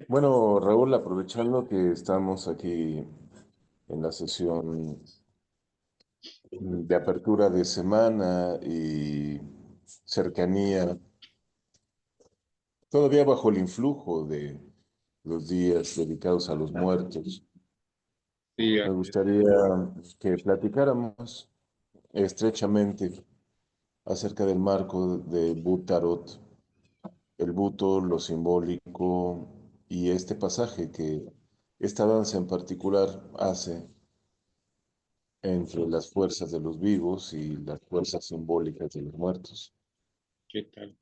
Bueno, Raúl, aprovechando que estamos aquí en la sesión de apertura de semana y cercanía, todavía bajo el influjo de los días dedicados a los muertos, Sí, me así es. gustaría que platicáramos estrechamente acerca del marco de Butarot, el buto, lo simbólico y este pasaje que esta danza en particular hace entre las fuerzas de los vivos y las fuerzas simbólicas de los muertos. ¿Qué tal?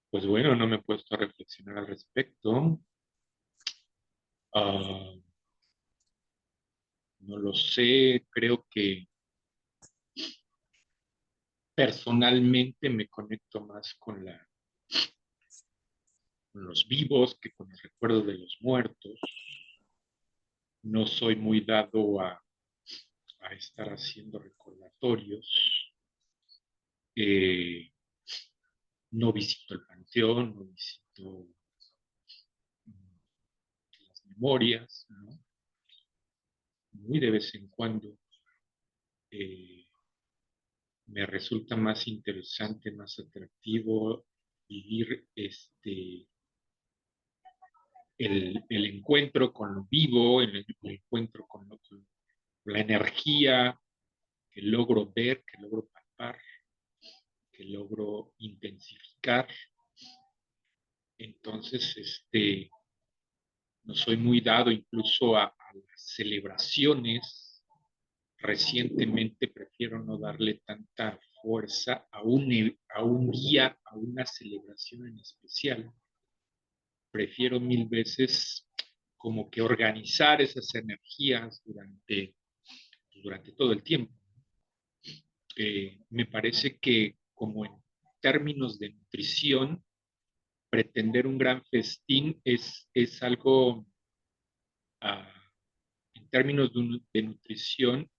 Pues bueno, no me he puesto a reflexionar al respecto. Ah, no lo sé, creo que personalmente me conecto más con los vivos que con los recuerdos de los muertos. No soy muy dado a estar haciendo recordatorios. Eh, no visito el panteón, no visito las memorias, ¿no? Muy de vez en cuando. eh, Me resulta más interesante, más atractivo vivir el encuentro con lo vivo, el encuentro con la energía que logro ver, que logro palpar, que logro intensificar. Entonces, no soy muy dado incluso a las celebraciones. Recientemente prefiero no darle tanta fuerza a un día, a una celebración en especial. Prefiero mil veces como que organizar esas energías durante todo el tiempo. Me parece que como en términos de nutrición, pretender un gran festín es algo, uh, en términos de nutrición,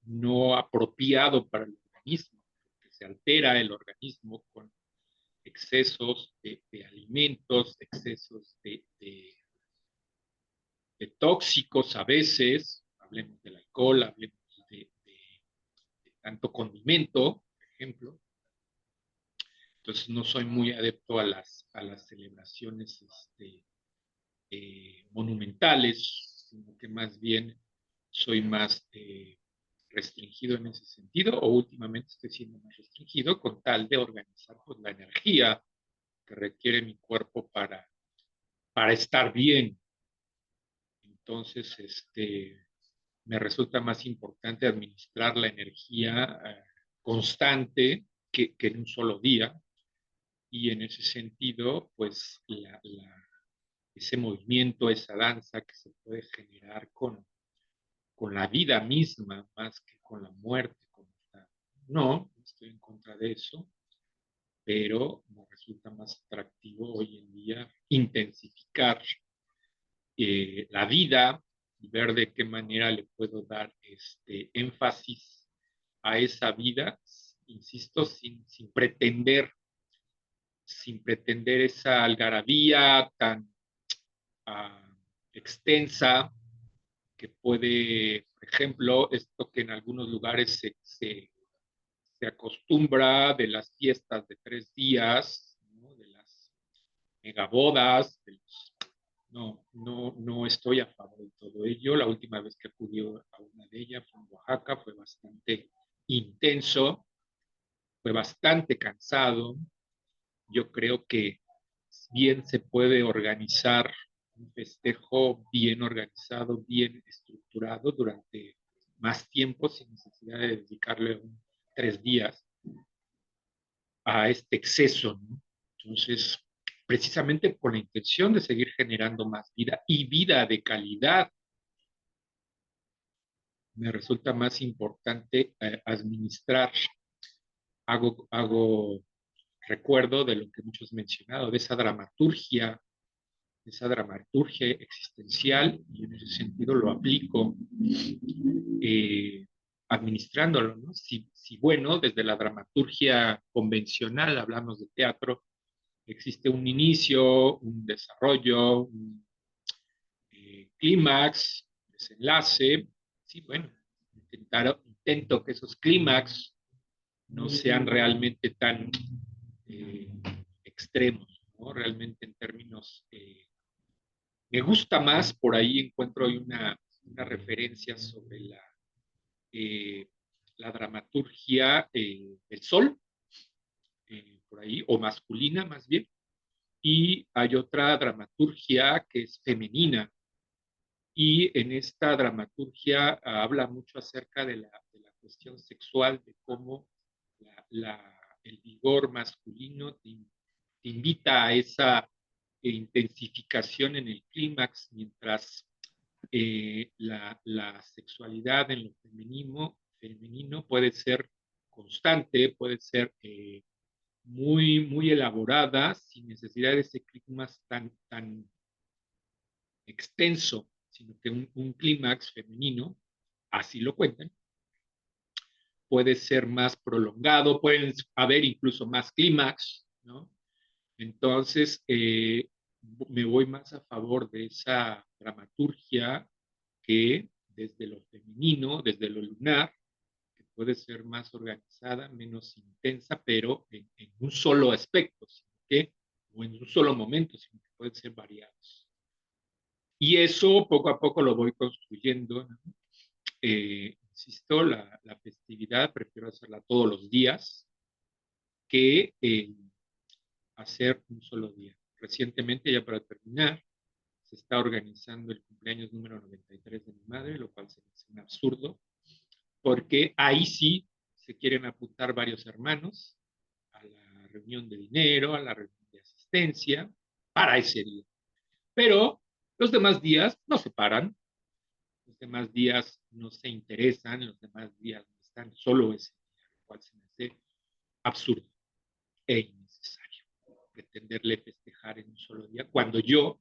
no apropiado para el organismo, porque se altera el organismo con excesos de alimentos, excesos de tóxicos a veces, hablemos del alcohol, hablemos de tanto condimento, por ejemplo. Entonces no soy muy adepto a las celebraciones monumentales, sino que más bien soy más restringido en ese sentido, o últimamente estoy siendo más restringido con tal de organizar pues, la energía que requiere mi cuerpo para estar bien. Entonces, me resulta más importante administrar la energía constante que en un solo día. Y en ese sentido, pues ese movimiento, esa danza que se puede generar con la vida misma más que con la muerte. No, no estoy en contra de eso, pero me resulta más atractivo hoy en día intensificar la vida y ver de qué manera le puedo dar énfasis a esa vida, insisto, sin pretender esa algarabía tan uh, extensa que puede, por ejemplo, esto que en algunos lugares se acostumbra de las fiestas de 3 días, ¿no? De las megabodas, no estoy a favor de todo ello. La última vez que acudí a una de ellas fue en Oaxaca, fue bastante intenso, fue bastante cansado. Yo creo que bien se puede organizar un festejo bien organizado, bien estructurado durante más tiempo sin necesidad de dedicarle 3 días a este exceso, ¿no? Entonces, precisamente con la intención de seguir generando más vida y vida de calidad, me resulta más importante administrar, hago recuerdo de lo que muchos han mencionado, de esa dramaturgia existencial, y en ese sentido lo aplico administrándolo, ¿no? Si bueno, desde la dramaturgia convencional hablamos de teatro, existe un inicio, un desarrollo, un clímax, desenlace. Sí, bueno, intento que esos clímax no sean realmente tan eh, extremos, ¿no? Realmente en términos, me gusta más, por ahí encuentro hoy una referencia sobre eh, la dramaturgia del sol, por ahí, o masculina más bien, y hay otra dramaturgia que es femenina, y en esta dramaturgia habla mucho acerca de la cuestión sexual, de cómo el vigor masculino te invita a esa intensificación en el clímax, mientras la sexualidad en lo femenino puede ser constante, puede ser muy elaborada, sin necesidad de ese clímax tan extenso, sino que un clímax femenino, así lo cuentan, puede ser más prolongado, pueden haber incluso más clímax, ¿no? Entonces, me voy más a favor de esa dramaturgia que desde lo femenino, desde lo lunar, que puede ser más organizada, menos intensa, pero en un solo aspecto, sino que, o en un solo momento, sino que pueden ser variados. Y eso poco a poco lo voy construyendo, ¿no? Insisto, la festividad prefiero hacerla todos los días que hacer un solo día. Recientemente, ya para terminar, se está organizando el cumpleaños número 93 de mi madre, lo cual se me hace un absurdo, porque ahí sí se quieren apuntar varios hermanos a la reunión de dinero, a la reunión de asistencia, para ese día. Pero los demás días no se paran, los demás días no se interesan, los demás días no están, solo ese día, lo cual se me hace absurdo e innecesario pretenderle festejar en un solo día, cuando yo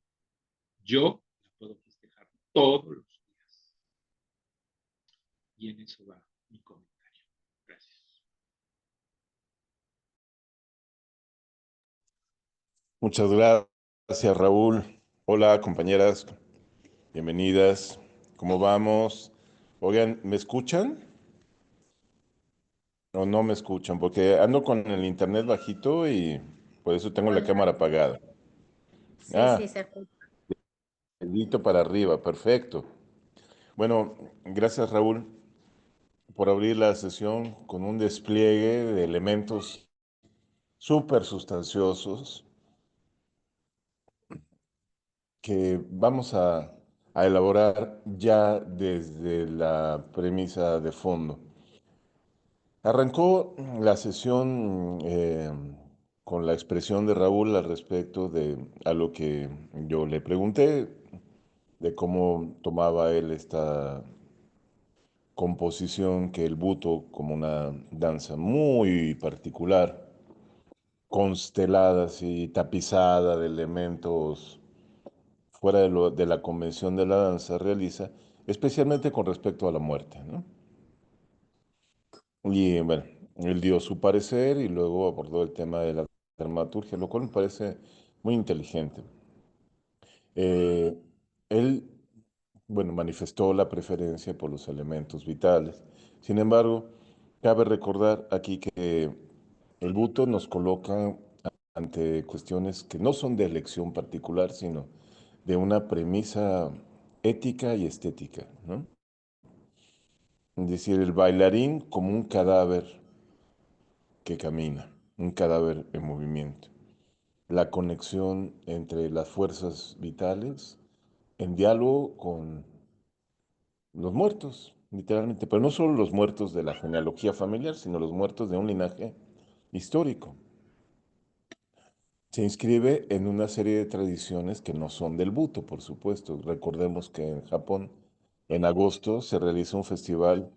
la puedo festejar todos los días. Y en eso va mi comentario. Gracias. Muchas gracias, Raúl. Hola, compañeras, bienvenidas. ¿Cómo vamos? Oigan, ¿me escuchan o no me escuchan? Porque ando con el internet bajito y por eso tengo la Hola. cámara apagada. Sí, Ah, sí, se escucha. dedito para arriba, perfecto. Bueno, gracias, Raúl, por abrir la sesión con un despliegue de elementos súper sustanciosos que vamos a elaborar ya desde la premisa de fondo. Arrancó la sesión con la expresión de Raúl al respecto de a lo que yo le pregunté, de cómo tomaba él esta composición que el buto como una danza muy particular, constelada y tapizada de elementos fuera de la convención de la danza, realiza, especialmente con respecto a la muerte, ¿no? Y bueno, él dio su parecer y luego abordó el tema de la dramaturgia, lo cual me parece muy inteligente. Eh, él, bueno, manifestó la preferencia por los elementos vitales. Sin embargo, cabe recordar aquí que el buto nos coloca ante cuestiones que no son de elección particular, sino de una premisa ética y estética, ¿no? Es decir, el bailarín como un cadáver que camina, un cadáver en movimiento. La conexión entre las fuerzas vitales en diálogo con los muertos, literalmente, pero no solo los muertos de la genealogía familiar, sino los muertos de un linaje histórico. Se inscribe en una serie de tradiciones que no son del Buto, por supuesto. Recordemos que en Japón, en agosto, se realiza un festival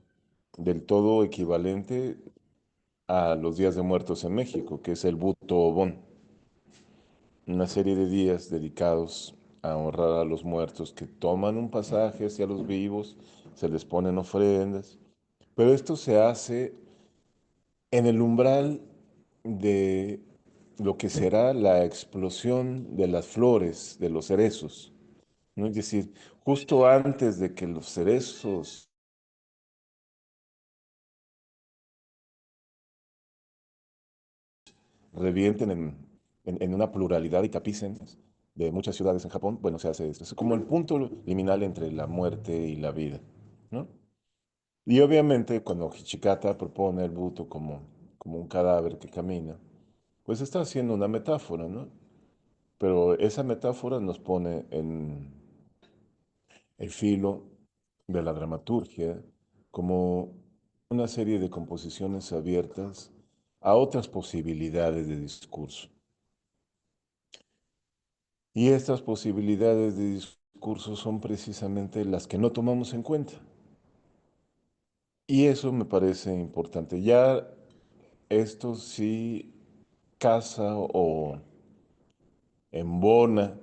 del todo equivalente a los Días de Muertos en México, que es el Buto Obon, una serie de días dedicados a honrar a los muertos que toman un pasaje hacia los vivos, se les ponen ofrendas, pero esto se hace en el umbral de lo que será la explosión de las flores, de los cerezos, ¿no? Es decir, justo antes de que los cerezos revienten en una pluralidad y tapicen de muchas ciudades en Japón, bueno, se hace esto. Es como el punto liminal entre la muerte y la vida, ¿no? Y obviamente cuando Hichikata propone el Buto como un cadáver que camina, pues está haciendo una metáfora, ¿no? Pero esa metáfora nos pone en el filo de la dramaturgia como una serie de composiciones abiertas a otras posibilidades de discurso. Y estas posibilidades de discurso son precisamente las que no tomamos en cuenta. Y eso me parece importante. Ya esto sí casa o embona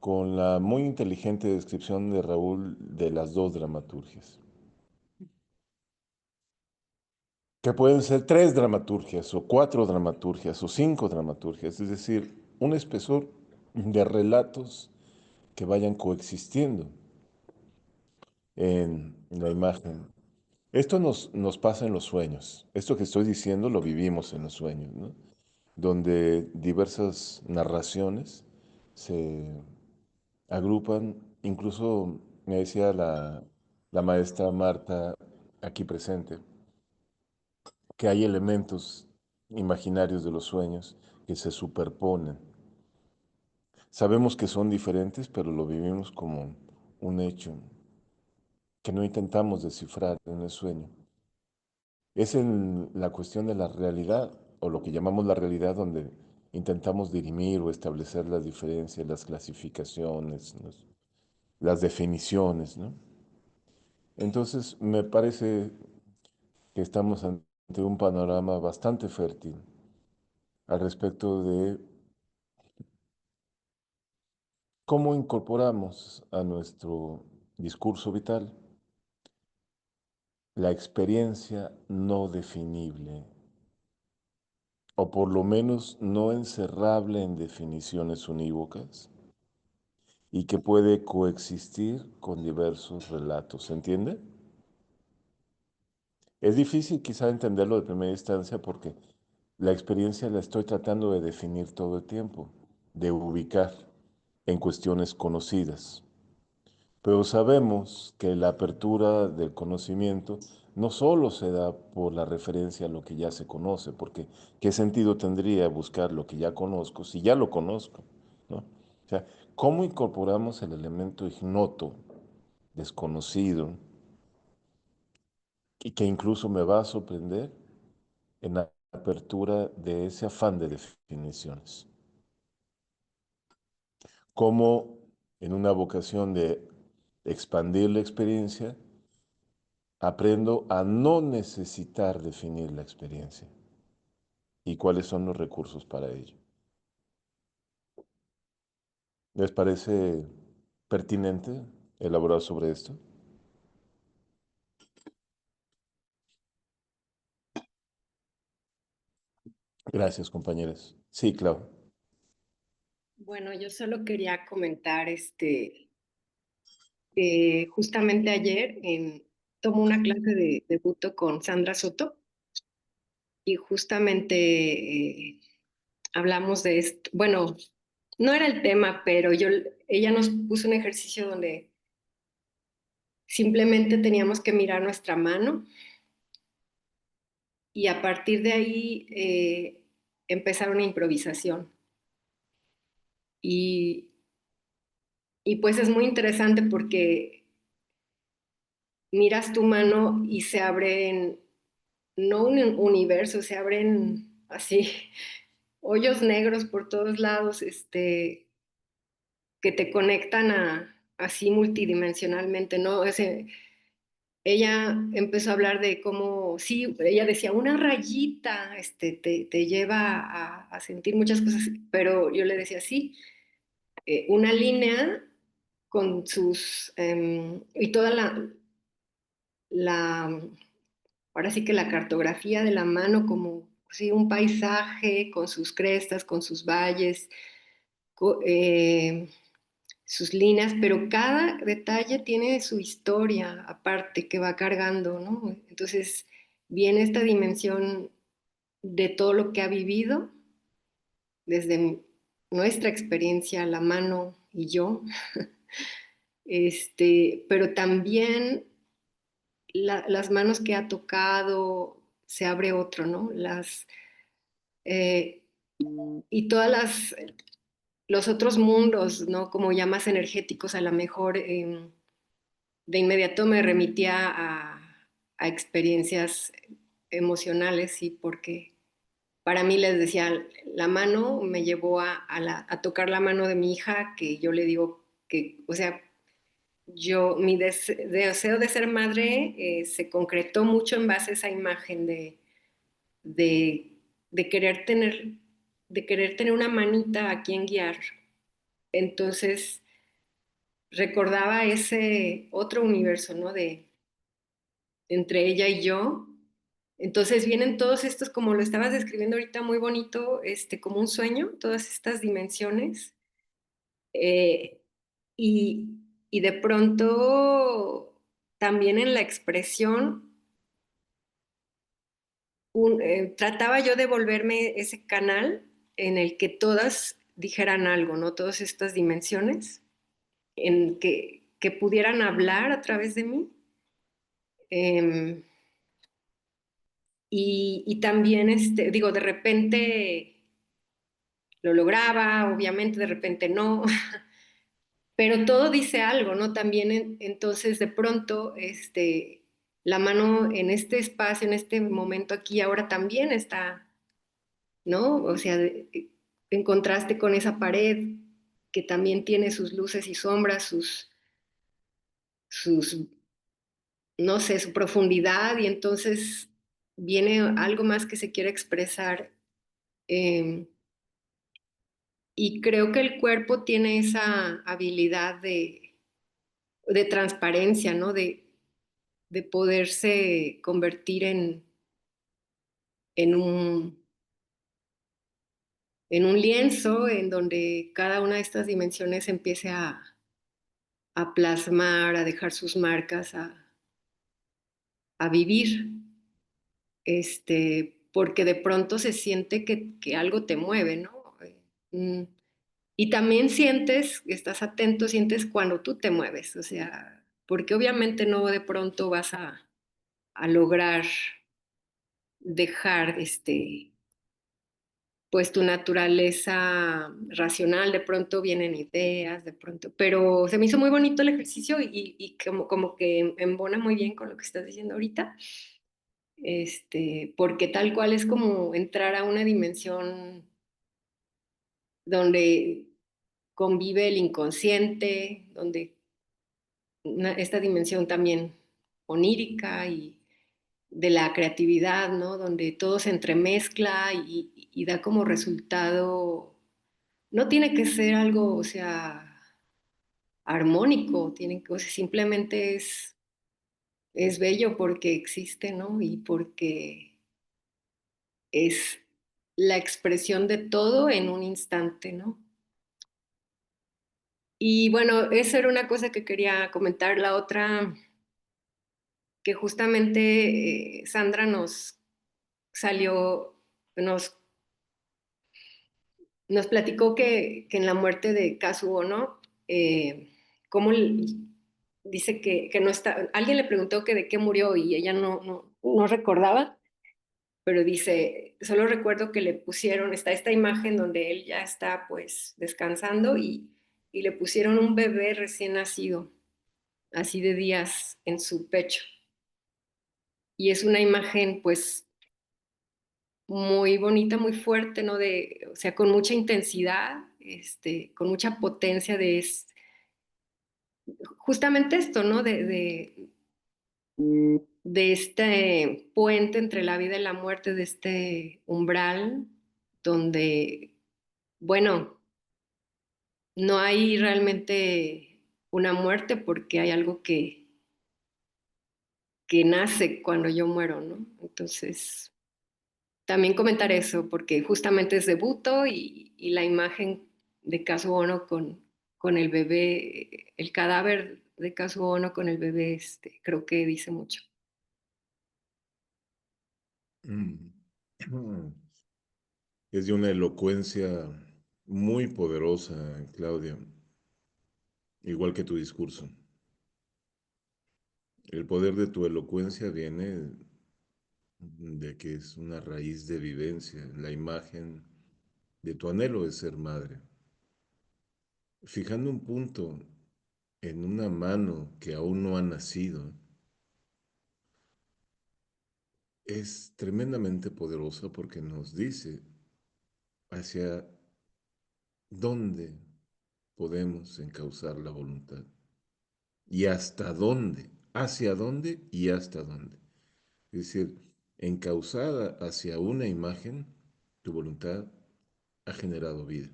con la muy inteligente descripción de Raúl de las dos dramaturgias, que pueden ser tres dramaturgias o cuatro dramaturgias o cinco dramaturgias, es decir, un espesor de relatos que vayan coexistiendo en la imagen. Esto nos pasa en los sueños. Esto que estoy diciendo lo vivimos en los sueños, ¿no? Donde diversas narraciones se agrupan. Incluso me decía la maestra Marta, aquí presente, que hay elementos imaginarios de los sueños que se superponen. Sabemos que son diferentes, pero lo vivimos como un hecho que no intentamos descifrar en el sueño. Es en la cuestión de la realidad, o lo que llamamos la realidad, donde intentamos dirimir o establecer las diferencias, las clasificaciones, las definiciones, ¿no? Entonces, me parece que estamos ante un panorama bastante fértil al respecto de cómo incorporamos a nuestro discurso vital la experiencia no definible, o por lo menos no encerrable en definiciones unívocas, y que puede coexistir con diversos relatos. ¿Se entiende? Es difícil quizá entenderlo de primera instancia porque la experiencia la estoy tratando de definir todo el tiempo, de ubicar en cuestiones conocidas. Pero sabemos que la apertura del conocimiento no solo se da por la referencia a lo que ya se conoce, porque ¿qué sentido tendría buscar lo que ya conozco si ya lo conozco? ¿No? O sea, ¿cómo incorporamos el elemento ignoto, desconocido, y que incluso me va a sorprender en la apertura de ese afán de definiciones? ¿Cómo en una vocación de expandir la experiencia, aprendo a no necesitar definir la experiencia y cuáles son los recursos para ello? ¿Les parece pertinente elaborar sobre esto? Gracias, compañeros. Sí, claro. Bueno, yo solo quería comentar, justamente ayer tomo una clase de buto con Sandra Soto y justamente hablamos de esto. Bueno, no era el tema, pero ella nos puso un ejercicio donde simplemente teníamos que mirar nuestra mano y a partir de ahí empezar una improvisación. Y, y pues es muy interesante porque miras tu mano y se abren, no un universo, se abren así hoyos negros por todos lados, que te conectan así multidimensionalmente, ¿no? Ella empezó a hablar de cómo, sí, ella decía, una rayita, te lleva a sentir muchas cosas, pero yo le decía, sí, una línea con y toda la, ahora sí que la cartografía de la mano, como sí, un paisaje con sus crestas, con sus valles, sus líneas, pero cada detalle tiene su historia aparte que va cargando, ¿no? Entonces viene esta dimensión de todo lo que ha vivido desde nuestra experiencia, la mano y yo, pero también las manos que ha tocado, se abre otro, ¿no? Eh, y todas los otros mundos, ¿no? Como ya más energéticos, a lo mejor de inmediato me remitía a experiencias emocionales, sí, porque para mí les decía, la mano me llevó a tocar la mano de mi hija, que yo le digo que, o sea, mi deseo de ser madre se concretó mucho en base a esa imagen de, de querer tener, de querer tener una manita a quien guiar. Entonces recordaba ese otro universo, ¿no? Entre ella y yo. Entonces vienen todos estos, como lo estabas describiendo ahorita, muy bonito, como un sueño, todas estas dimensiones. eh, y, y de pronto también en la expresión, trataba yo de volverme ese canal en el que todas dijeran algo, ¿no? Todas estas dimensiones, en que pudieran hablar a través de mí. Em, y también, digo, de repente lo lograba, obviamente de repente no, pero todo dice algo, ¿no? También entonces de pronto, la mano en este espacio, en este momento aquí, ahora también está, ¿no? O sea, en contraste con esa pared que también tiene sus luces y sombras, sus, no sé, su profundidad, y entonces viene algo más que se quiere expresar. eh, y creo que el cuerpo tiene esa habilidad de transparencia, ¿no? De poderse convertir en un, en un lienzo en donde cada una de estas dimensiones empiece a plasmar, a dejar sus marcas, a vivir, porque de pronto se siente que algo te mueve, ¿no? Mm, y también sientes, estás atento, sientes cuando tú te mueves, o sea, porque obviamente no de pronto vas a lograr dejar, pues tu naturaleza racional, de pronto vienen ideas, de pronto, pero se me hizo muy bonito el ejercicio y como que embona muy bien con lo que estás diciendo ahorita, porque tal cual es como entrar a una dimensión donde convive el inconsciente, donde esta dimensión también onírica y de la creatividad, ¿no? Donde todo se entremezcla y da como resultado, no tiene que ser algo, o sea, armónico, o sea, simplemente es bello porque existe, ¿no? Y porque es la expresión de todo en un instante, ¿no? Y bueno, esa era una cosa que quería comentar. La otra, que justamente Sandra nos salió, nos, nos platicó que en la muerte de Kazuo, ¿no? Cómo dice que no está, alguien le preguntó que de qué murió y ella no recordaba, pero dice, solo recuerdo que le pusieron, está esta imagen donde él ya está pues descansando y le pusieron un bebé recién nacido, así de días en su pecho. Y es una imagen pues muy bonita, muy fuerte, ¿no? O sea, con mucha intensidad, con mucha potencia justamente esto, ¿no? De este puente entre la vida y la muerte, de este umbral, donde, bueno, no hay realmente una muerte porque hay algo que nace cuando yo muero, ¿no? Entonces, también comentar eso, porque justamente es debuto y la imagen de Kazuo Ono con el bebé, el cadáver de Kazuo Ono con el bebé, creo que dice mucho. Mm. Es de una elocuencia muy poderosa, Claudia, igual que tu discurso. El poder de tu elocuencia viene de que es una raíz de vivencia, la imagen de tu anhelo de ser madre. Fijando un punto en una mano que aún no ha nacido, es tremendamente poderosa porque nos dice hacia dónde podemos encauzar la voluntad y hasta dónde, hacia dónde y hasta dónde. Es decir, encauzada hacia una imagen, tu voluntad ha generado vida.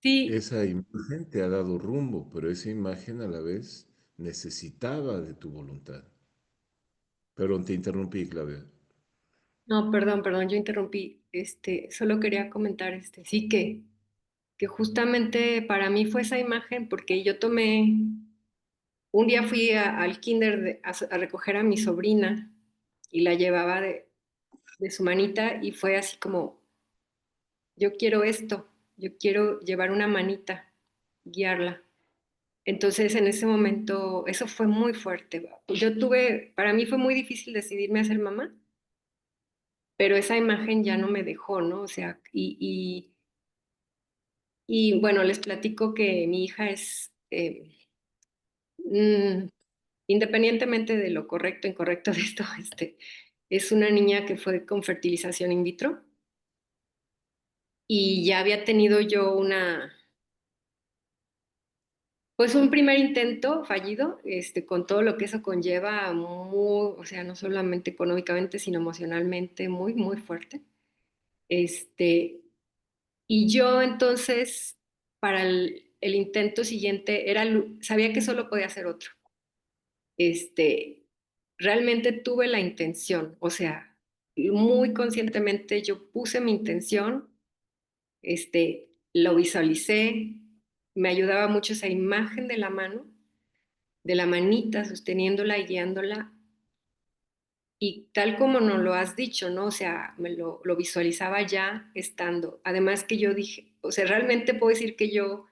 Sí, Esa imagen te ha dado rumbo, pero esa imagen a la vez necesitaba de tu voluntad. Pero te interrumpí, Claudia. no, perdón, yo interrumpí. Solo quería comentar, sí que justamente para mí fue esa imagen porque yo tomé, un día fui al kinder a recoger a mi sobrina y la llevaba de su manita y fue así como, yo quiero esto, yo quiero llevar una manita, guiarla. Entonces en ese momento, eso fue muy fuerte. Yo tuve, para mí fue muy difícil decidirme a ser mamá, pero esa imagen ya no me dejó, ¿no? O sea, y bueno, les platico que mi hija es, mm, independientemente de lo correcto o incorrecto de esto, es una niña que fue con fertilización in vitro y ya había tenido yo pues un primer intento fallido, con todo lo que eso conlleva, muy, o sea, no solamente económicamente, sino emocionalmente, muy, muy fuerte. Este, y yo entonces, para el intento siguiente, sabía que solo podía hacer otro. Este, realmente tuve la intención, o sea, muy conscientemente yo puse mi intención, lo visualicé, me ayudaba mucho esa imagen de la mano, de la manita sosteniéndola y guiándola, y tal como nos lo has dicho, ¿no? O sea, lo visualizaba ya estando. Además que yo dije, o sea, realmente puedo decir que yo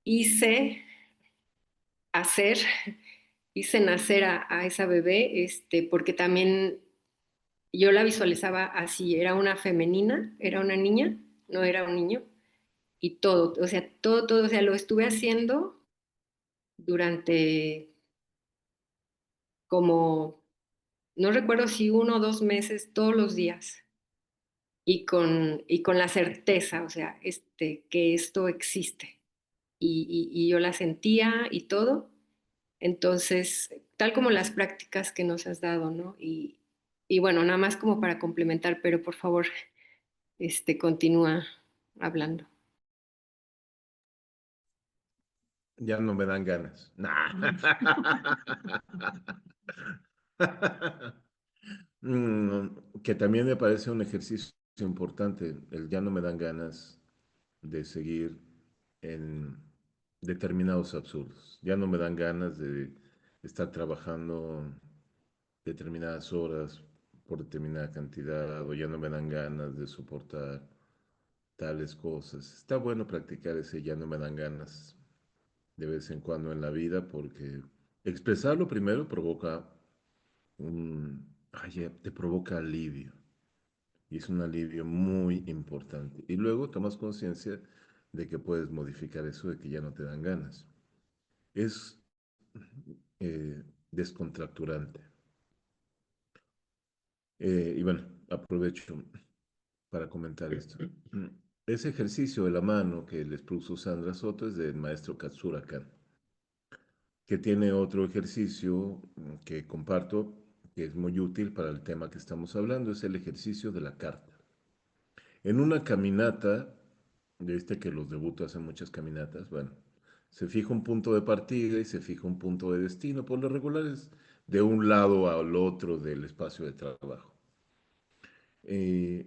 hice hacer, hice nacer a esa bebé, porque también yo la visualizaba así, era una femenina, era una niña, no era un niño, y todo, o sea, todo, o sea, lo estuve haciendo durante como, no recuerdo si 1 o 2 meses, todos los días, y con la certeza, o sea, que esto existe, y yo la sentía y todo. Entonces, tal como las prácticas que nos has dado, ¿no? Y bueno, nada más como para complementar, pero por favor, continúa hablando. Ya no me dan ganas. Nah. Que también me parece un ejercicio importante, el ya no me dan ganas de seguir en determinados absurdos. Ya no me dan ganas de estar trabajando determinadas horas por determinada cantidad, o ya no me dan ganas de soportar tales cosas. Está bueno practicar ese ya no me dan ganas de vez en cuando en la vida porque expresarlo primero provoca te provoca alivio y es un alivio muy importante. Y luego tomas conciencia de que puedes modificar eso de que ya no te dan ganas. Es descontracturante. Y bueno, aprovecho para comentar esto. Ese ejercicio de la mano que les puso Sandra Soto es del maestro Katsura Kan, que tiene otro ejercicio que comparto, que es muy útil para el tema que estamos hablando, es el ejercicio de la carta. En una caminata, de que los debutos hacen muchas caminatas, bueno, se fija un punto de partida y se fija un punto de destino. Por lo regular es de un lado al otro del espacio de trabajo.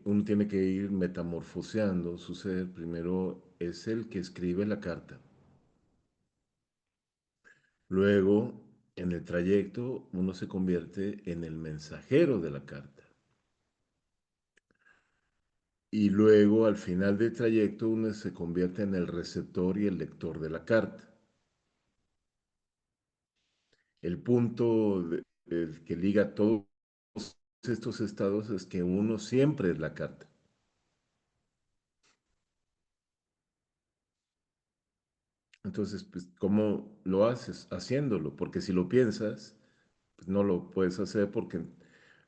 Uno tiene que ir metamorfoseando su ser. Primero es el que escribe la carta. Luego, en el trayecto, uno se convierte en el mensajero de la carta. Y luego, al final del trayecto, uno se convierte en el receptor y el lector de la carta. El punto que liga todos estos estados es que uno siempre es la carta. Entonces, pues, ¿cómo lo haces? Haciéndolo, porque si lo piensas, pues no lo puedes hacer porque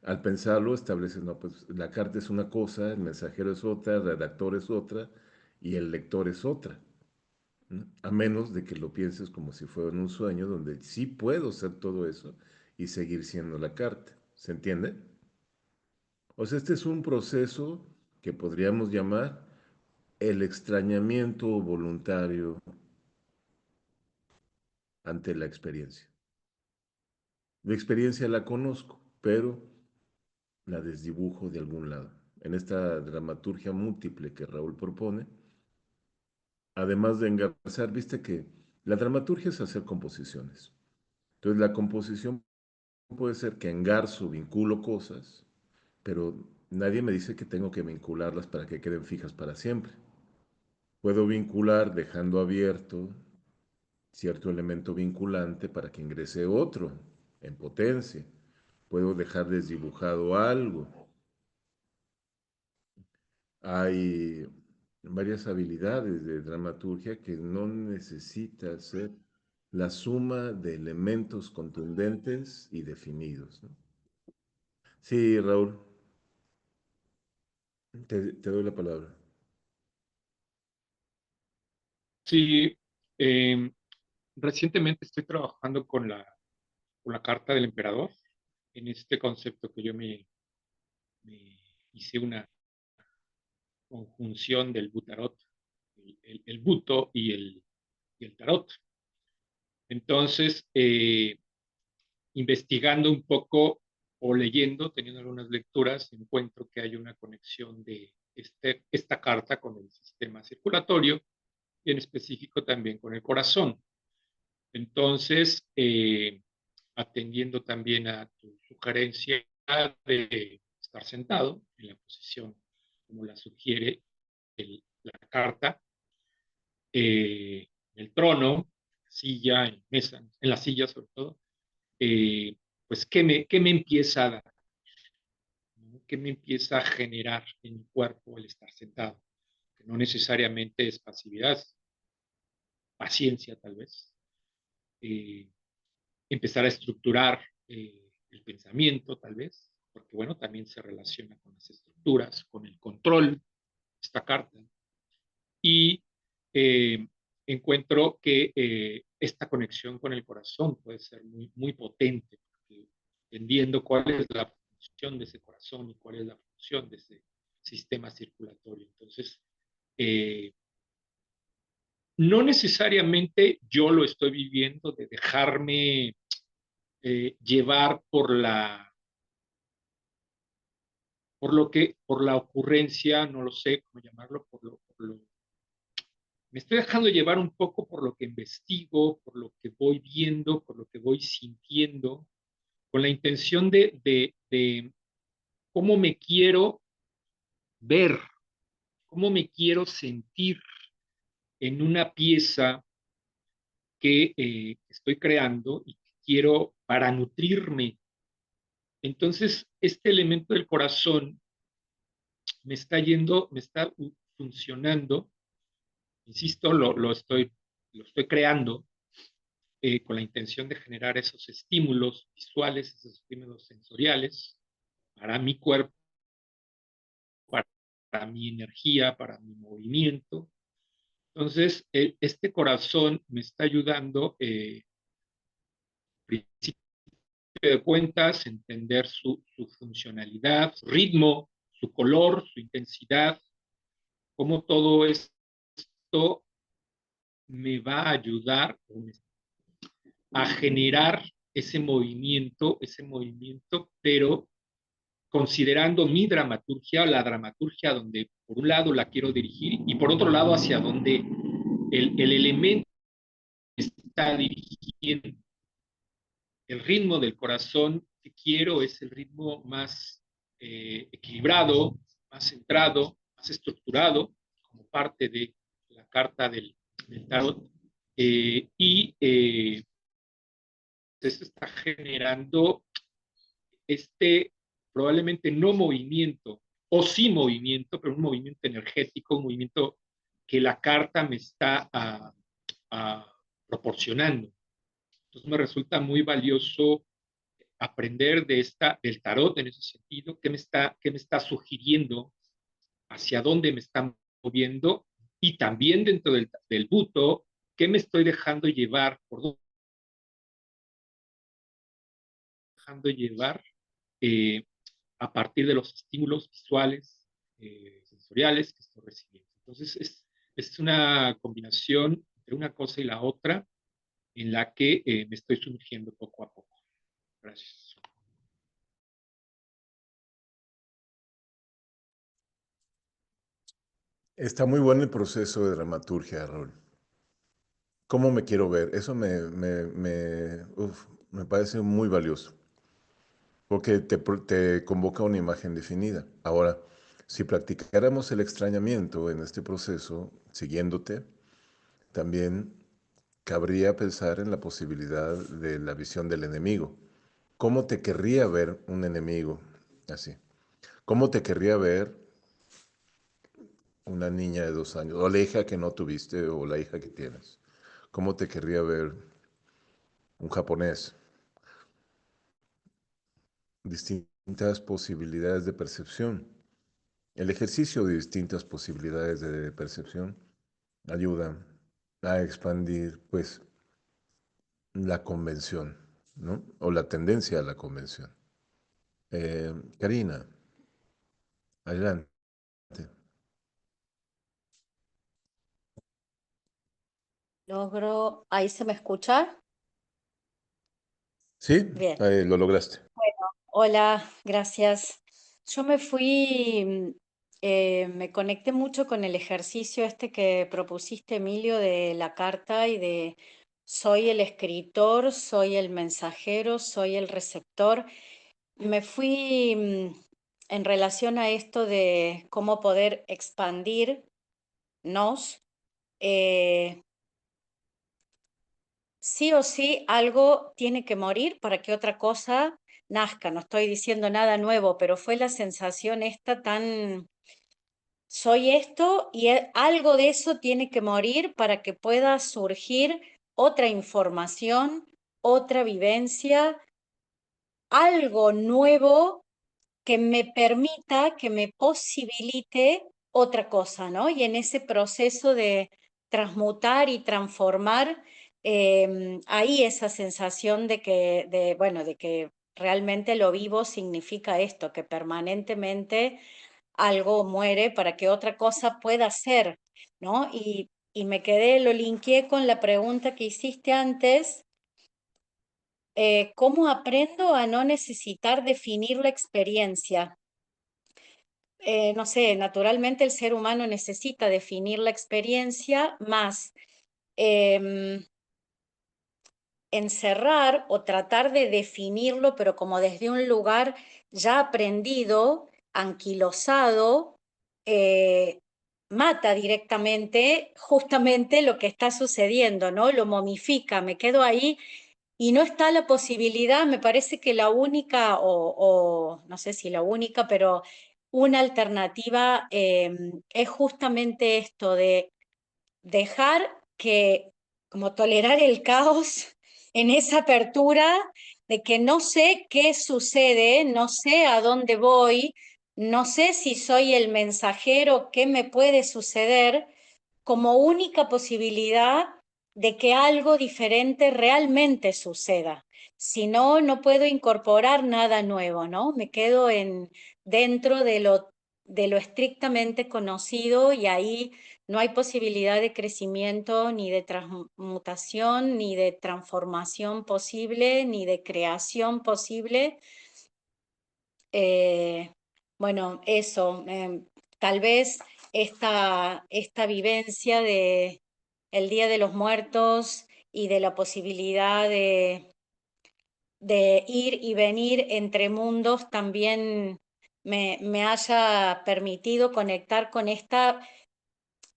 al pensarlo estableces, no, pues la carta es una cosa, el mensajero es otra, el redactor es otra y el lector es otra, ¿no? A menos de que lo pienses como si fuera en un sueño donde sí puedo hacer todo eso y seguir siendo la carta. ¿Se entiende? O sea, este es un proceso que podríamos llamar el extrañamiento voluntario ante la experiencia. La experiencia la conozco, pero la desdibujo de algún lado. En esta dramaturgia múltiple que Raúl propone, además de engarzar, viste que la dramaturgia es hacer composiciones. Entonces la composición puede ser que engarzo, vinculo cosas, pero nadie me dice que tengo que vincularlas para que queden fijas para siempre. Puedo vincular dejando abierto cierto elemento vinculante para que ingrese otro en potencia. Puedo dejar desdibujado algo. Hay varias habilidades de dramaturgia que no necesita ser la suma de elementos contundentes y definidos, ¿no? Sí, Raúl, te doy la palabra. Sí, eh, recientemente estoy trabajando con la carta del emperador, en este concepto que yo me hice una conjunción del butarot, el buto y el tarot. Entonces, investigando un poco o leyendo, teniendo algunas lecturas, encuentro que hay una conexión de esta carta con el sistema circulatorio y en específico también con el corazón. Entonces, atendiendo también a tu sugerencia de estar sentado en la posición como la sugiere la carta, el trono, silla, en mesa, en la silla sobre todo, eh, pues qué me empieza a dar, ¿no? ¿Qué me empieza a generar en mi cuerpo el estar sentado? Que no necesariamente es pasividad, paciencia tal vez. Eh, Empezar a estructurar el pensamiento tal vez, porque bueno, también se relaciona con las estructuras, con el control, esta carta. Y eh, encuentro que esta conexión con el corazón puede ser muy potente, porque entendiendo cuál es la función de ese corazón y cuál es la función de ese sistema circulatorio. Entonces, eh, no necesariamente yo lo estoy viviendo de dejarme llevar por la ocurrencia, no lo sé cómo llamarlo, me estoy dejando llevar un poco por lo que investigo, por lo que voy viendo, por lo que voy sintiendo, con la intención de cómo me quiero ver, cómo me quiero sentir en una pieza que estoy creando y que quiero para nutrirme. Entonces, este elemento del corazón me está funcionando, insisto, lo estoy creando con la intención de generar esos estímulos visuales, esos estímulos sensoriales para mi cuerpo, para mi energía, para mi movimiento. Entonces, este corazón me está ayudando, principio de cuentas, entender su funcionalidad, su ritmo, su color, su intensidad, cómo todo esto me va a ayudar a generar ese movimiento, pero considerando mi dramaturgia, la dramaturgia donde por un lado la quiero dirigir y por otro lado hacia donde el elemento está dirigiendo. El ritmo del corazón que quiero es el ritmo más equilibrado, más centrado, más estructurado, como parte de la carta del tarot. Esto está generando probablemente no movimiento, o sí movimiento, pero un movimiento energético, un movimiento que la carta me está proporcionando. Entonces me resulta muy valioso aprender del tarot en ese sentido, qué me está sugiriendo, hacia dónde me está moviendo, y también dentro del buto, qué me estoy dejando llevar, por dónde dejando llevar eh, a partir de los estímulos visuales, sensoriales que estoy recibiendo. Entonces es una combinación entre una cosa y la otra en la que me estoy sumergiendo poco a poco. Gracias. Está muy bueno el proceso de dramaturgia, Raúl. ¿Cómo me quiero ver? Eso me parece muy valioso, porque te convoca una imagen definida. Ahora, si practicáramos el extrañamiento en este proceso, siguiéndote, también cabría pensar en la posibilidad de la visión del enemigo. ¿Cómo te querría ver un enemigo así? ¿Cómo te querría ver una niña de 2 años, o la hija que no tuviste, o la hija que tienes? ¿Cómo te querría ver un japonés? Distintas posibilidades de percepción. El ejercicio de distintas posibilidades de percepción ayuda a expandir, pues, la convención, ¿no? O la tendencia a la convención. Karina, adelante. Logro, ¿ahí se me escucha? ¿Sí? Bien. Lo lograste. Hola, gracias. Yo me fui, me conecté mucho con el ejercicio este que propusiste, Emilio, de la carta y de soy el escritor, soy el mensajero, soy el receptor. Me fui en relación a esto de cómo poder expandirnos. eh, Sí o sí algo tiene que morir para que otra cosa nazca. No estoy diciendo nada nuevo, pero fue la sensación esta tan, soy esto y algo de eso tiene que morir para que pueda surgir otra información, otra vivencia, algo nuevo que me permita, que me posibilite otra cosa, ¿no? Y en ese proceso de transmutar y transformar, ahí esa sensación bueno, de que realmente lo vivo significa esto, que permanentemente algo muere para que otra cosa pueda ser, ¿no? Y me quedé, lo linkeé con la pregunta que hiciste antes. ¿Cómo aprendo a no necesitar definir la experiencia? No sé, naturalmente el ser humano necesita definir la experiencia más encerrar o tratar de definirlo, pero como desde un lugar ya aprendido, anquilosado, mata directamente justamente lo que está sucediendo, ¿no? Lo momifica, me quedo ahí y no está la posibilidad, me parece que la única, o no sé si la única, pero una alternativa es justamente esto de dejar que, como tolerar el caos en esa apertura de que no sé qué sucede, no sé a dónde voy, no sé si soy el mensajero, qué me puede suceder, como única posibilidad de que algo diferente realmente suceda. Si no, no puedo incorporar nada nuevo, ¿no? Me quedo dentro de lo de lo estrictamente conocido, y ahí no hay posibilidad de crecimiento, ni de transmutación, ni de transformación posible, ni de creación posible. Bueno, eso, tal vez esta vivencia de el Día de los Muertos y de la posibilidad de ir y venir entre mundos también me haya permitido conectar con esta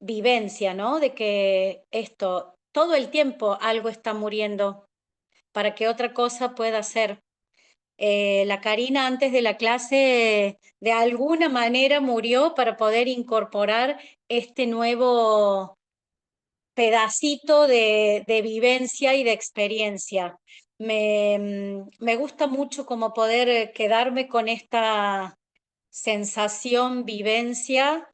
vivencia, ¿no? De que esto, todo el tiempo algo está muriendo para que otra cosa pueda ser. La Karina antes de la clase de alguna manera murió para poder incorporar este nuevo pedacito de vivencia y de experiencia. Me gusta mucho como poder quedarme con esta sensación, vivencia,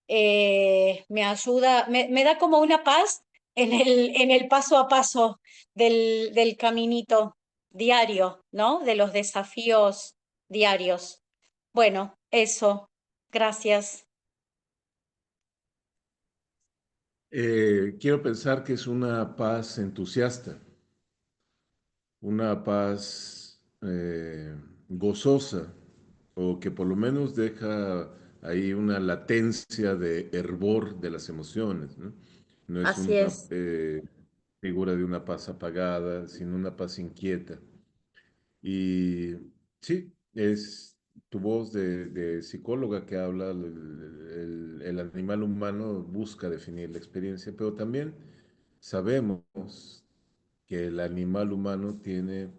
me ayuda, me da como una paz en el paso a paso del caminito diario, ¿no? De los desafíos diarios. Bueno, eso. Gracias. Quiero pensar que es una paz entusiasta, una paz gozosa, o que por lo menos deja ahí una latencia de hervor de las emociones, ¿no? No es Así una es. figura de una paz apagada, sino una paz inquieta. Y sí, es tu voz de psicóloga que habla, el animal humano busca definir la experiencia, pero también sabemos que el animal humano tiene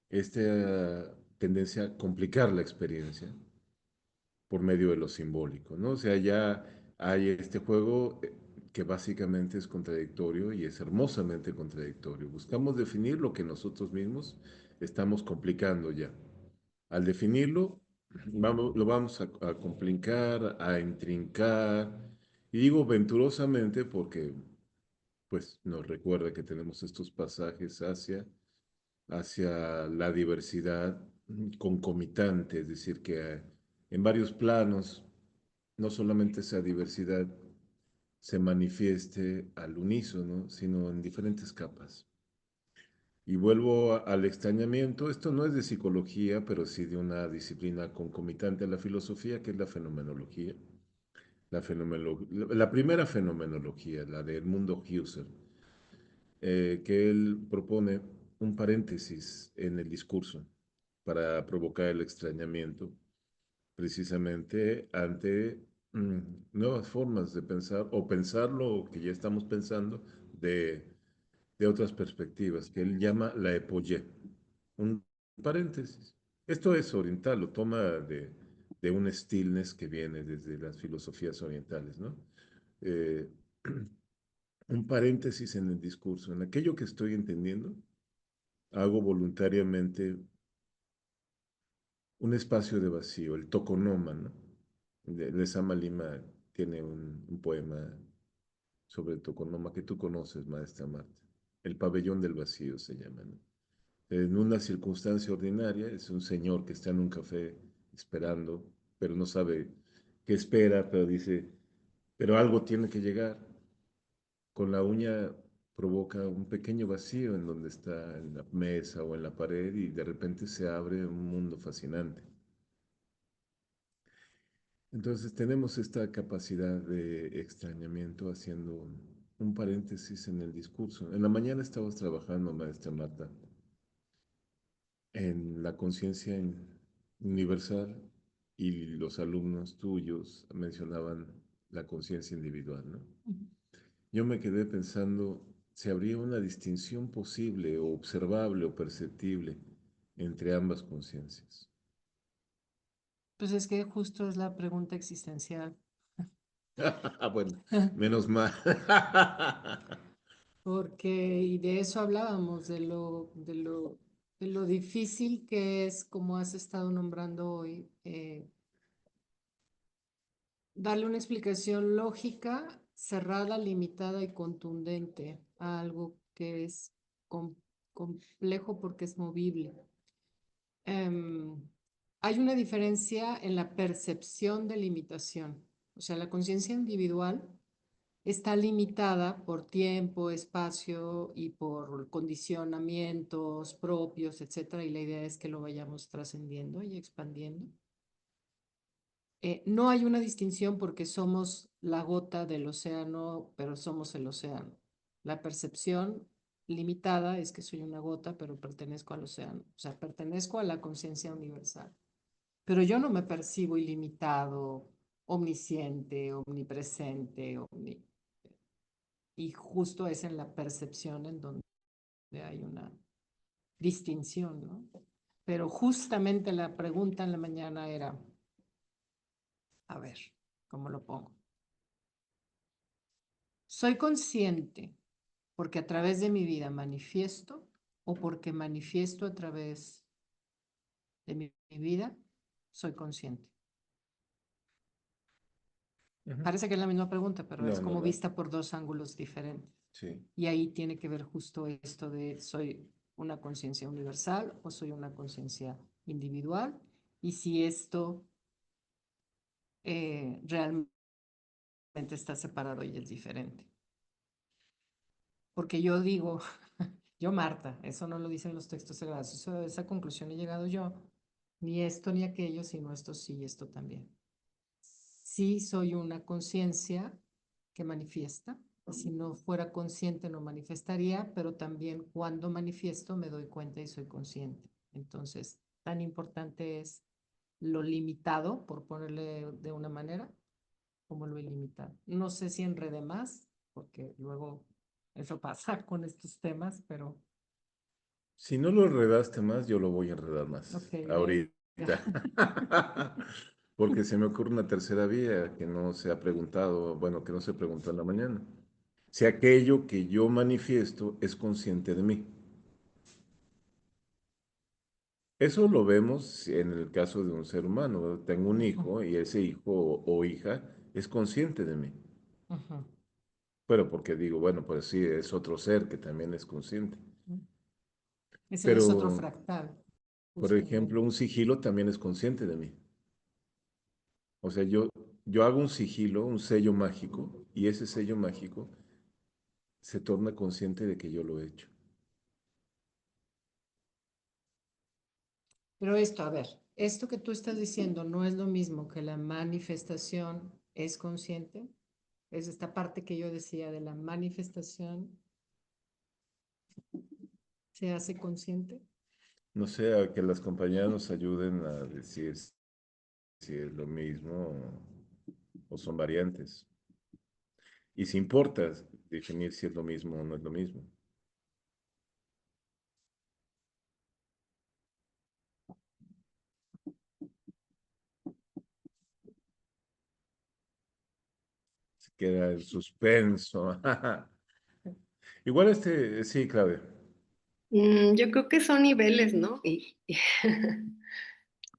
esta tendencia a complicar la experiencia por medio de lo simbólico, ¿no? O sea, ya hay este juego que básicamente es contradictorio y es hermosamente contradictorio. Buscamos definir lo que nosotros mismos estamos complicando ya. Al definirlo, lo vamos a complicar, a intrincar, y digo venturosamente porque pues nos recuerda que tenemos estos pasajes hacia la diversidad concomitante, es decir, que en varios planos no solamente esa diversidad se manifieste al unísono, sino en diferentes capas. Y vuelvo al extrañamiento, esto no es de psicología, pero sí de una disciplina concomitante a la filosofía, que es la fenomenología. La primera fenomenología, la de Edmundo Husserl, que él propone un paréntesis en el discurso para provocar el extrañamiento, precisamente ante nuevas formas de pensar o pensar lo que ya estamos pensando de, de otras perspectivas, que él llama la epoyé, un paréntesis. Esto es oriental, lo toma de un stillness que viene desde las filosofías orientales, ¿no? Eh, un paréntesis en el discurso, en aquello que estoy entendiendo, hago voluntariamente un espacio de vacío, el toconoma, ¿no? De Sama Lima tiene un poema sobre el toconoma que tú conoces, maestra Marta. El pabellón del vacío se llama, ¿no? En una circunstancia ordinaria, es un señor que está en un café esperando, pero no sabe qué espera, pero dice, pero algo tiene que llegar. Con la uña provoca un pequeño vacío en donde está en la mesa o en la pared y de repente se abre un mundo fascinante. Entonces tenemos esta capacidad de extrañamiento haciendo un paréntesis en el discurso. En la mañana estabas trabajando, maestra Marta, en la conciencia universal y los alumnos tuyos mencionaban la conciencia individual, ¿no? Yo me quedé pensando si habría una distinción posible o observable o perceptible entre ambas conciencias. Pues es que justo es la pregunta existencial, Bueno, menos mal. porque y de eso hablábamos, de lo difícil que es, como has estado nombrando hoy, darle una explicación lógica, cerrada, limitada y contundente a algo que es complejo porque es movible. Em, hay una diferencia en la percepción de limitación. O sea, la conciencia individual está limitada por tiempo, espacio y por condicionamientos propios, etcétera, y la idea es que lo vayamos trascendiendo y expandiendo. No hay una distinción porque somos la gota del océano, pero somos el océano. La percepción limitada es que soy una gota, pero pertenezco al océano. O sea, pertenezco a la conciencia universal. Pero yo no me percibo ilimitado, omnisciente, omnipresente, y justo es en la percepción en donde hay una distinción, ¿no? Pero justamente la pregunta en la mañana era, a ver, ¿cómo lo pongo? ¿Soy consciente porque a través de mi vida manifiesto o porque manifiesto a través de mi vida? Soy consciente. Parece que es la misma pregunta, pero No, es no, como no. vista por dos ángulos diferentes. Sí. Y ahí tiene que ver justo esto de soy una conciencia universal o soy una conciencia individual. Y si esto realmente está separado y es diferente. Porque yo digo, yo Marta, eso no lo dicen los textos sagrados, esa conclusión he llegado yo, ni esto ni aquello, sino esto sí, esto también. Sí soy una conciencia que manifiesta, y si no fuera consciente no manifestaría, pero también cuando manifiesto me doy cuenta y soy consciente. Entonces, tan importante es lo limitado, por ponerle de una manera, como lo ilimitado. No sé si enredé más, porque luego eso pasa con estos temas, pero Si no lo enredaste más, yo lo voy a enredar más. ok, Ahorita. venga. Porque se me ocurre una tercera vía que no se ha preguntado, bueno, que no se preguntó en la mañana. Si aquello que yo manifiesto es consciente de mí. Eso lo vemos en el caso de un ser humano. Tengo un Ujú, hijo y ese hijo o hija es consciente de mí. ujú. Pero porque digo, bueno, pues sí, es otro ser que también es consciente. Ese ya es otro Pero, fractal, por ejemplo, justamente. un sigilo también es consciente de mí. O sea, yo hago un sigilo, un sello mágico, y ese sello mágico se torna consciente de que yo lo he hecho. Pero esto, a ver, esto que tú estás diciendo no es lo mismo que la manifestación es consciente. Es esta parte que yo decía de la manifestación se hace consciente. No sé, a que las compañeras nos ayuden a decir si es lo mismo o son variantes. Y si importa definir si es lo mismo o no es lo mismo. Se queda el suspenso. Igual sí, Claudia. Yo creo que son niveles, ¿no?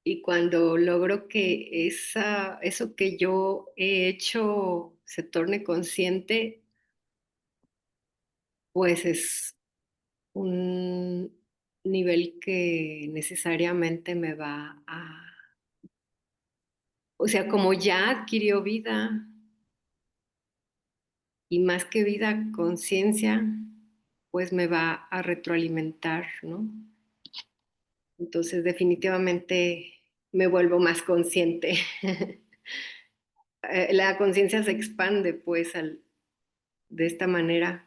Y cuando logro que eso que yo he hecho se torne consciente, pues es un nivel que necesariamente me va a, o sea, como ya adquirió vida y más que vida, conciencia, pues me va a retroalimentar, ¿no? Entonces definitivamente me vuelvo más consciente. La conciencia se expande pues de esta manera.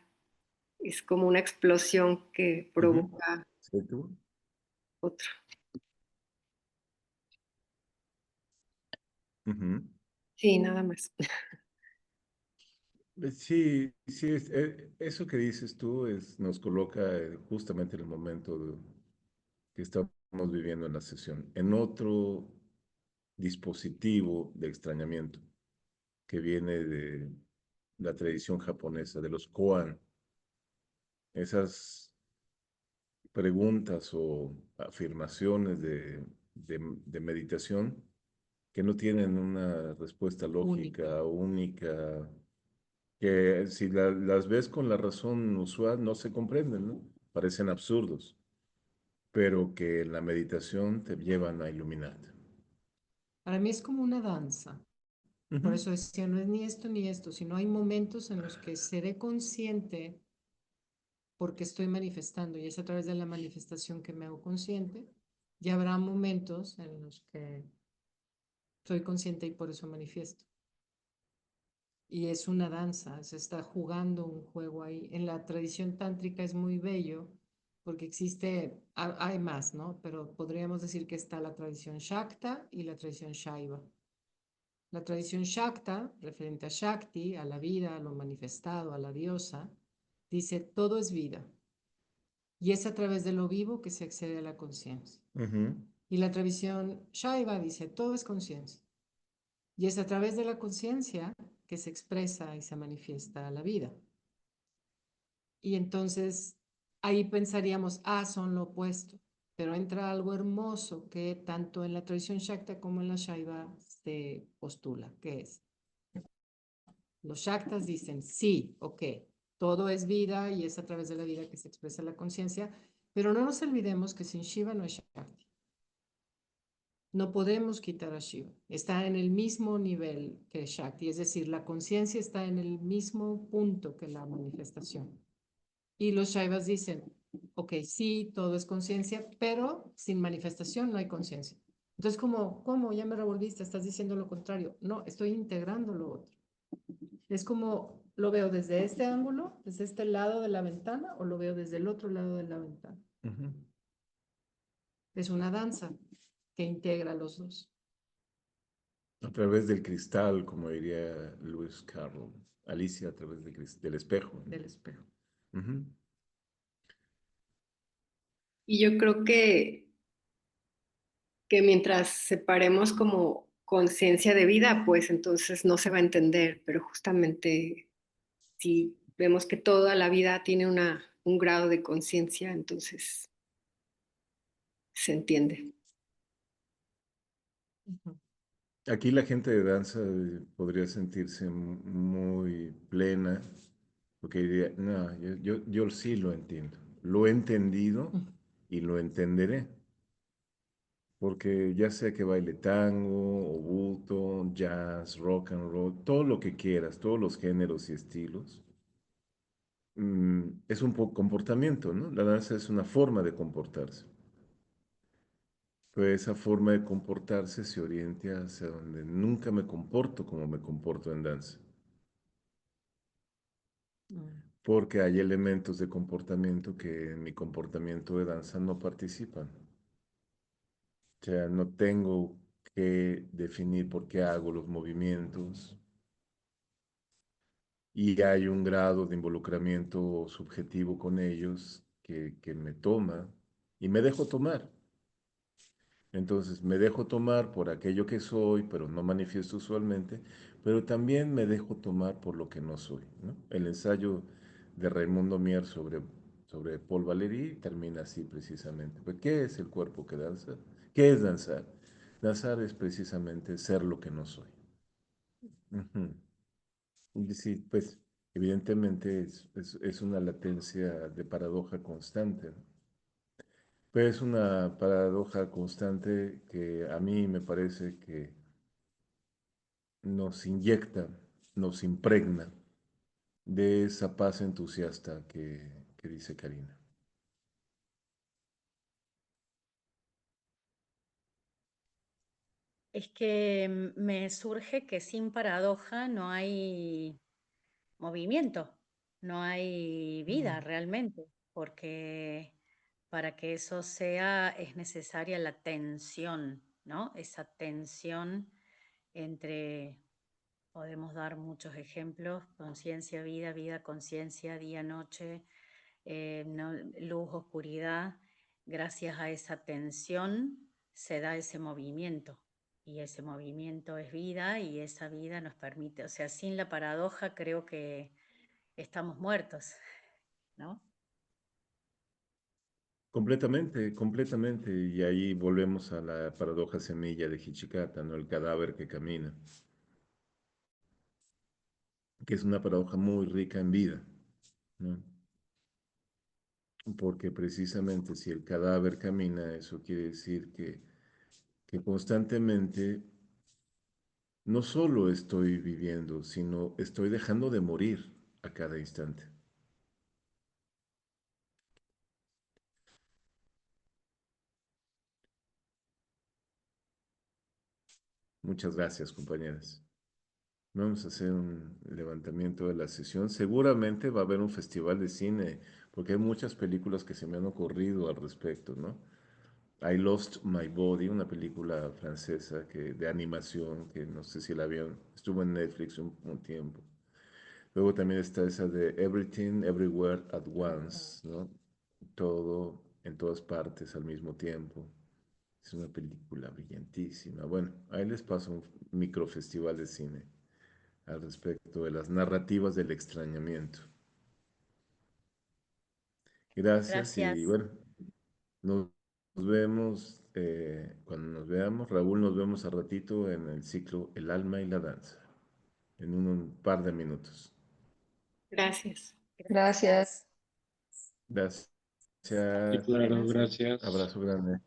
Es como una explosión que Ujú. provoca ¿Sí, tú? otro. Ujú. Sí, nada más. Sí, sí, eso que dices tú nos coloca justamente en el momento que estamos viviendo en la sesión, en otro dispositivo de extrañamiento que viene de la tradición japonesa, de los koan, esas preguntas o afirmaciones de meditación que no tienen una respuesta Única. lógica, única, que si las ves con la razón usual no se comprenden, ¿no? Parecen absurdos, pero que en la meditación te llevan a iluminarte. Para mí es como una danza. Por Ujú. eso decía, no es ni esto ni esto, sino hay momentos en los que seré consciente porque estoy manifestando y es a través de la manifestación que me hago consciente. Y habrá momentos en los que soy consciente y por eso manifiesto. Y es una danza, se está jugando un juego ahí. En la tradición tántrica es muy bello porque existe, hay más, ¿no? Pero podríamos decir que está la tradición Shakta y la tradición Shaiva. La tradición Shakta, referente a Shakti, a la vida, a lo manifestado, a la diosa, dice todo es vida. Y es a través de lo vivo que se accede a la conciencia. Ujú. Y la tradición Shaiva dice todo es conciencia. Y es a través de la conciencia que se expresa y se manifiesta la vida. Y entonces ahí pensaríamos, son lo opuesto. Pero entra algo hermoso que tanto en la tradición Shakta como en la Shaiva se postula, que es, los Shaktas dicen, sí, ok, todo es vida y es a través de la vida que se expresa la conciencia, pero no nos olvidemos que sin Shiva no es Shakti. No podemos quitar a Shiva. Está en el mismo nivel que Shakti, es decir, la conciencia está en el mismo punto que la manifestación. Y los Shaivas dicen, ok, sí, todo es conciencia, pero sin manifestación no hay conciencia. Entonces, ¿cómo? Ya me revolviste, estás diciendo lo contrario. No, estoy integrando lo otro. Es como, ¿lo veo desde este ángulo, desde este lado de la ventana, o lo veo desde el otro lado de la ventana? Ujú. Es una danza que integra los dos, A través del cristal, como diría Lewis Carroll. Alicia a través del espejo, ¿no? del espejo. Ujú. Y yo creo que mientras separemos como conciencia de vida, pues entonces no se va a entender, pero justamente si vemos que toda la vida tiene un grado de conciencia, entonces se entiende. Ujú. Aquí la gente de danza podría sentirse muy plena, porque diría, no, yo sí lo entiendo. Lo he entendido y lo entenderé. Porque ya sea que baile tango, o buto, jazz, rock and roll, todo lo que quieras, todos los géneros y estilos, es un poco comportamiento, ¿no? La danza es una forma de comportarse. Pero esa forma de comportarse se orienta hacia donde nunca me comporto como me comporto en danza. Mm. Porque hay elementos de comportamiento que en mi comportamiento de danza no participan. O sea, no tengo que definir por qué hago los movimientos y hay un grado de involucramiento subjetivo con ellos que me toma y me dejo tomar. Entonces me dejo tomar por aquello que soy, pero no manifiesto usualmente, pero también me dejo tomar por lo que no soy, ¿no? El ensayo de Raimundo Mier sobre Paul Valéry termina así precisamente. Pues, ¿qué es el cuerpo que danza? ¿Qué es danzar? Danzar es precisamente ser lo que no soy. Ujú. Y sí, pues evidentemente es una latencia de paradoja constante, ¿no? Pero es una paradoja constante que a mí me parece que nos inyecta, nos impregna de esa paz entusiasta que dice Karina. Es que me surge que sin paradoja no hay movimiento, no hay vida Mm. realmente, porque para que eso sea es necesaria la tensión, ¿no? Esa tensión entre, podemos dar muchos ejemplos, conciencia, vida, vida, conciencia, día, noche, luz, oscuridad. Gracias a esa tensión se da ese movimiento. Y ese movimiento es vida y esa vida nos permite, o sea, sin la paradoja creo que estamos muertos, ¿no? Completamente, completamente. Y ahí volvemos a la paradoja semilla de Hichikata, ¿no? El cadáver que camina, que es una paradoja muy rica en vida, ¿no? Porque precisamente si el cadáver camina, eso quiere decir que constantemente no solo estoy viviendo, sino estoy dejando de morir a cada instante. Muchas gracias, compañeras. Vamos a hacer un levantamiento de la sesión. Seguramente va a haber un festival de cine, porque hay muchas películas que se me han ocurrido al respecto, ¿no? I Lost My Body, una película francesa de animación, que no sé si la vieron, estuvo en Netflix un tiempo. Luego también está esa de Everything, Everywhere at Once, ¿no? Todo en todas partes al mismo tiempo. Es una película brillantísima. Bueno, ahí les paso un microfestival de cine al respecto de las narrativas del extrañamiento. Gracias y Gracias. bueno, nos vemos cuando nos veamos. Raúl, nos vemos a ratito en el ciclo El alma y la danza, en un par de minutos. Gracias. Gracias. Gracias. Sí, claro, gracias. Abrazo grande.